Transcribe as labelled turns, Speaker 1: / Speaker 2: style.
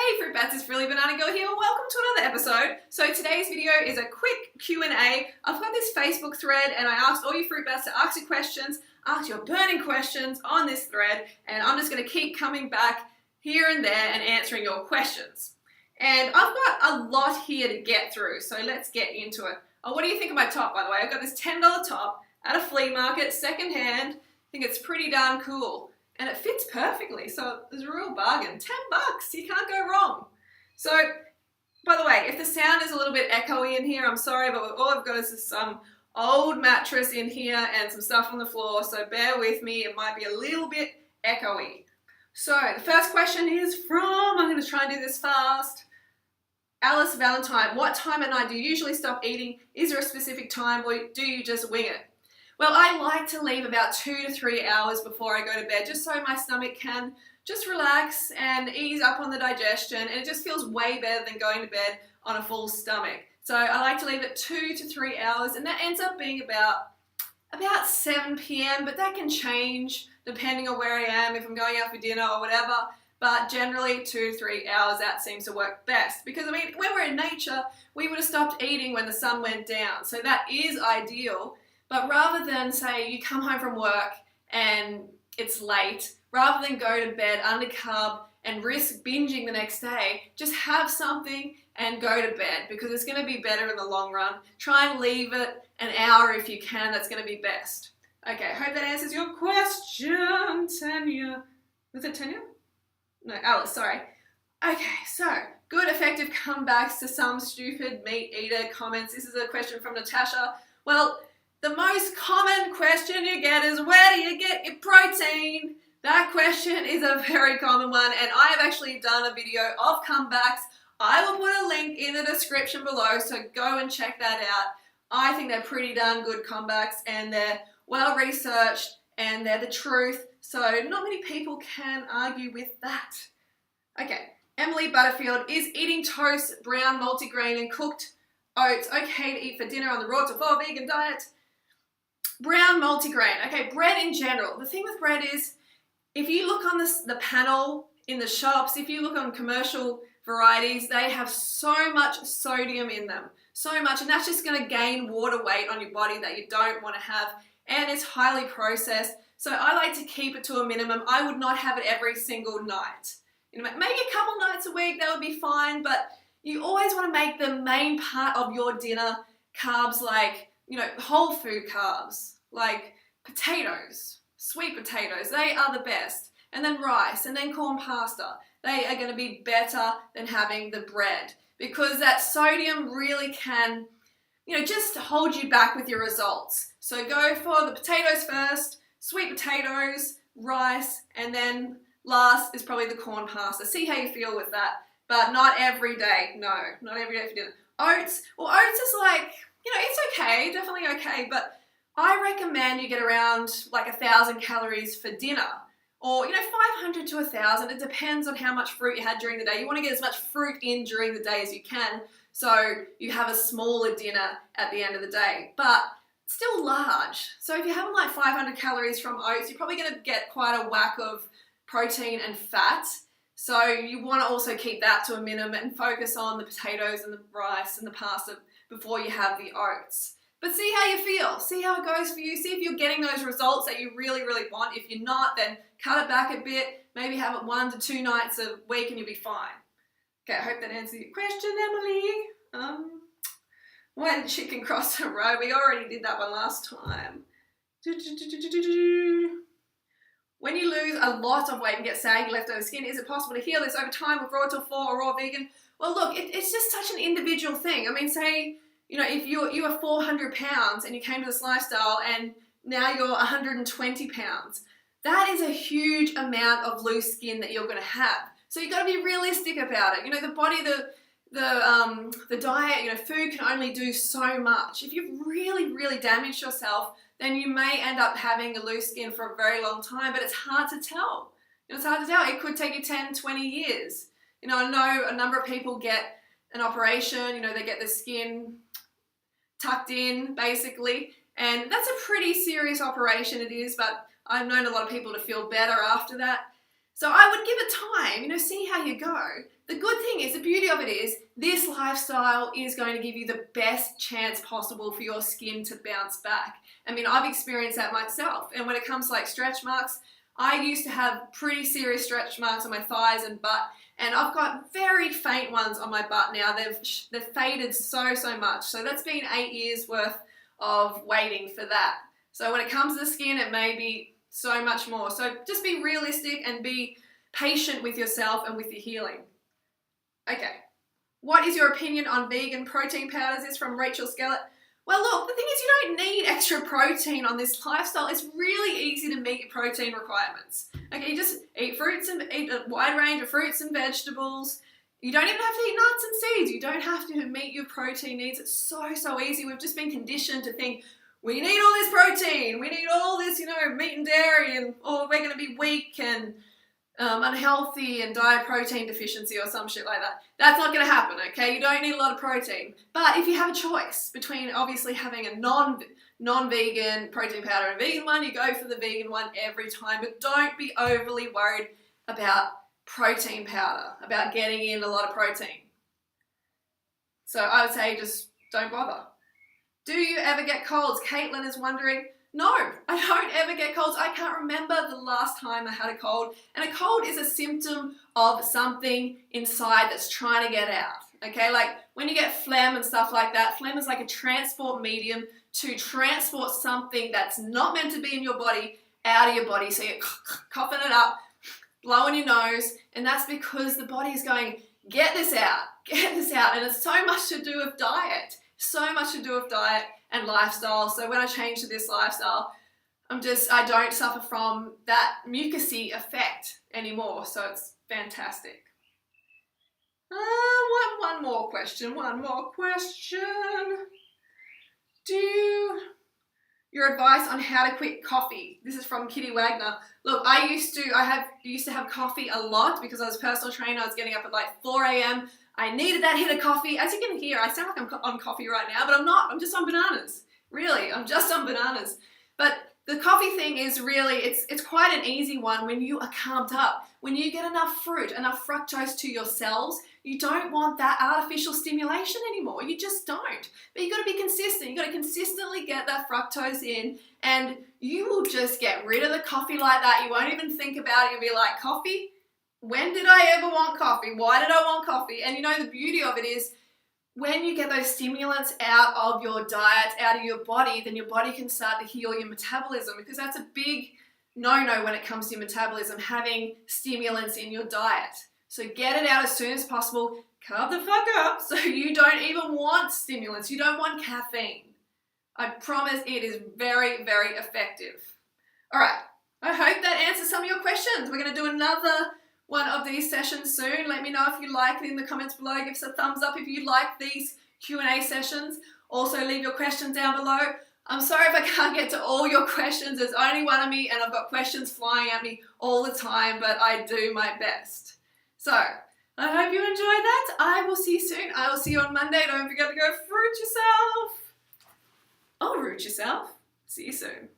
Speaker 1: Hey Fruit Bats, it's Really Banana Girl here. Welcome to another episode. So today's video is a quick Q&A. I've got this Facebook thread and I asked all you Fruit Bats to ask your questions, ask your burning questions on this thread, and I'm just going to keep coming back here and there and answering your questions. And I've got a lot here to get through, so let's get into it. Oh, what do you think of my top, by the way? I've got this $10 top at a flea market, second hand. I think it's pretty darn cool. And it fits perfectly, so there's a real bargain. $10, you can't go wrong. So, by the way, if the sound is a little bit echoey in here, I'm sorry, but all I've got is some old mattress in here and some stuff on the floor, so bear with me, it might be a little bit echoey. So, the first question is from, I'm going to try and do this fast, Alice Valentine. What time at night do you usually stop eating? Is there a specific time or do you just wing it? Well, I like to leave about 2 to 3 hours before I go to bed, just so my stomach can just relax and ease up on the digestion, and it just feels way better than going to bed on a full stomach. So I like to leave it 2 to 3 hours, and that ends up being about 7 p.m., but that can change depending on where I am, if I'm going out for dinner or whatever. But generally 2 to 3 hours, that seems to work best. Because I mean, when we're in nature, we would have stopped eating when the sun went down. So that is ideal. But rather than say you come home from work and it's late, rather than go to bed undercarb and risk binging the next day, just have something and go to bed because it's going to be better in the long run. Try and leave it an hour if you can, that's going to be best. Okay, I hope that answers your question, Tanya. Was it Tanya? No, Alice, sorry. Okay, so good effective comebacks to some stupid meat eater comments. This is a question from Natasha. Well, the most common question you get is, where do you get your protein? That question is a very common one, and I have actually done a video of comebacks. I will put a link in the description below, so go and check that out. I think they're pretty darn good comebacks, and they're well researched, and they're the truth, so not many people can argue with that. Okay, Emily Butterfield, is eating toast, brown, multigrain, and cooked oats okay to eat for dinner on the Raw to 4 vegan diet? Brown multigrain. Okay, bread in general. The thing with bread is, if you look on the panel in the shops, if you look on commercial varieties, they have so much sodium in them. So much, and that's just going to gain water weight on your body that you don't want to have, and it's highly processed. So I like to keep it to a minimum. I would not have it every single night. You know, maybe a couple nights a week, that would be fine, but you always want to make the main part of your dinner carbs like, whole food carbs, like potatoes, sweet potatoes, they are the best. And then rice, and then corn pasta. They are going to be better than having the bread because that sodium really can, just hold you back with your results. So go for the potatoes first, sweet potatoes, rice, and then last is probably the corn pasta. See how you feel with that, but not every day. No, not every day for dinner. Oats, well, oats is like, it's okay, definitely okay, but I recommend you get around like 1,000 calories for dinner, or 500 to 1,000. It depends on how much fruit you had during the day. You want to get as much fruit in during the day as you can, so you have a smaller dinner at the end of the day, but still large. So if you're having like 500 calories from oats, you're probably going to get quite a whack of protein and fat. So you want to also keep that to a minimum and focus on the potatoes and the rice and the pasta before you have the oats. But see how you feel. See how it goes for you. See if you're getting those results that you really, really want. If you're not, then cut it back a bit. Maybe have it 1 to 2 nights a week and you'll be fine. Okay, I hope that answers your question, Emily. When chicken cross the road. We already did that one last time. When you lose a lot of weight and get saggy leftover skin, is it possible to heal this over time with Raw till 4 or Raw vegan? Well, look, it's just such an individual thing. I mean, say, if you are 400 pounds and you came to this lifestyle and now you're 120 pounds, that is a huge amount of loose skin that you're going to have. So you've got to be realistic about it. The body, the diet, food can only do so much. If you've really, really damaged yourself, then you may end up having a loose skin for a very long time, but it's hard to tell. It's hard to tell. It could take you 10, 20 years. I know a number of people get an operation, they get the skin tucked in, basically, and that's a pretty serious operation it is, but I've known a lot of people to feel better after that. So I would give it time, see how you go. The good thing is, the beauty of it is, this lifestyle is going to give you the best chance possible for your skin to bounce back. I mean, I've experienced that myself. And when it comes to like stretch marks, I used to have pretty serious stretch marks on my thighs and butt, and I've got very faint ones on my butt now. They've faded so much. So that's been 8 years worth of waiting for that. So when it comes to the skin, it may be so much more. So just be realistic and be patient with yourself and with your healing. Okay, what is your opinion on vegan protein powders? This is from Rachel Skellett. Well, look, the thing is, you don't need extra protein on this lifestyle. It's really easy to meet your protein requirements. Okay, you just eat a wide range of fruits and vegetables. You don't even have to eat nuts and seeds. You don't have to meet your protein needs. It's so easy. We've just been conditioned to think, we need all this protein. We need all this, meat and dairy, and we're going to be weak and unhealthy and die of protein deficiency or some shit like that. That's not going to happen, okay? You don't need a lot of protein. But if you have a choice between obviously having a non-vegan protein powder and a vegan one, you go for the vegan one every time. But don't be overly worried about protein powder, about getting in a lot of protein. So I would say just don't bother. Do you ever get colds? Caitlin is wondering. No, I don't ever get colds. I can't remember the last time I had a cold. And a cold is a symptom of something inside that's trying to get out. Okay, like when you get phlegm and stuff like that, phlegm is like a transport medium to transport something that's not meant to be in your body out of your body. So you're coughing it up, blowing your nose, and that's because the body is going, get this out, get this out. And it's so much to do with diet. So much to do with diet and lifestyle. So when I change to this lifestyle, I don't suffer from that mucousy effect anymore. So it's fantastic. One more question. Your advice on how to quit coffee. This is from Kitty Wagner. Look, I used to have coffee a lot because I was a personal trainer. I was getting up at like 4 a.m. I needed that hit of coffee. As you can hear, I sound like I'm on coffee right now, but I'm not. I'm just on bananas. Really, I'm just on bananas. But the coffee thing is really, it's quite an easy one when you are calmed up. When you get enough fruit, enough fructose to your cells, you don't want that artificial stimulation anymore. You just don't. But you've got to be consistent. You've got to consistently get that fructose in, and you will just get rid of the coffee like that. You won't even think about it. You'll be like, coffee? When did I ever want coffee? Why did I want coffee? And the beauty of it is when you get those stimulants out of your diet, out of your body, then your body can start to heal your metabolism, because that's a big no-no when it comes to your metabolism, having stimulants in your diet. So get it out as soon as possible. Carb the fuck up so you don't even want stimulants. You don't want caffeine. I promise it is very, very effective. All right. I hope that answers some of your questions. We're going to do another one of these sessions soon. Let me know if you like it in the comments below. Give us a thumbs up if you like these Q&A sessions. Also, leave your questions down below. I'm sorry if I can't get to all your questions. There's only one of me and I've got questions flying at me all the time, but I do my best. So, I hope you enjoyed that. I will see you soon. I will see you on Monday. Don't forget to go fruit yourself. Oh, root yourself. See you soon.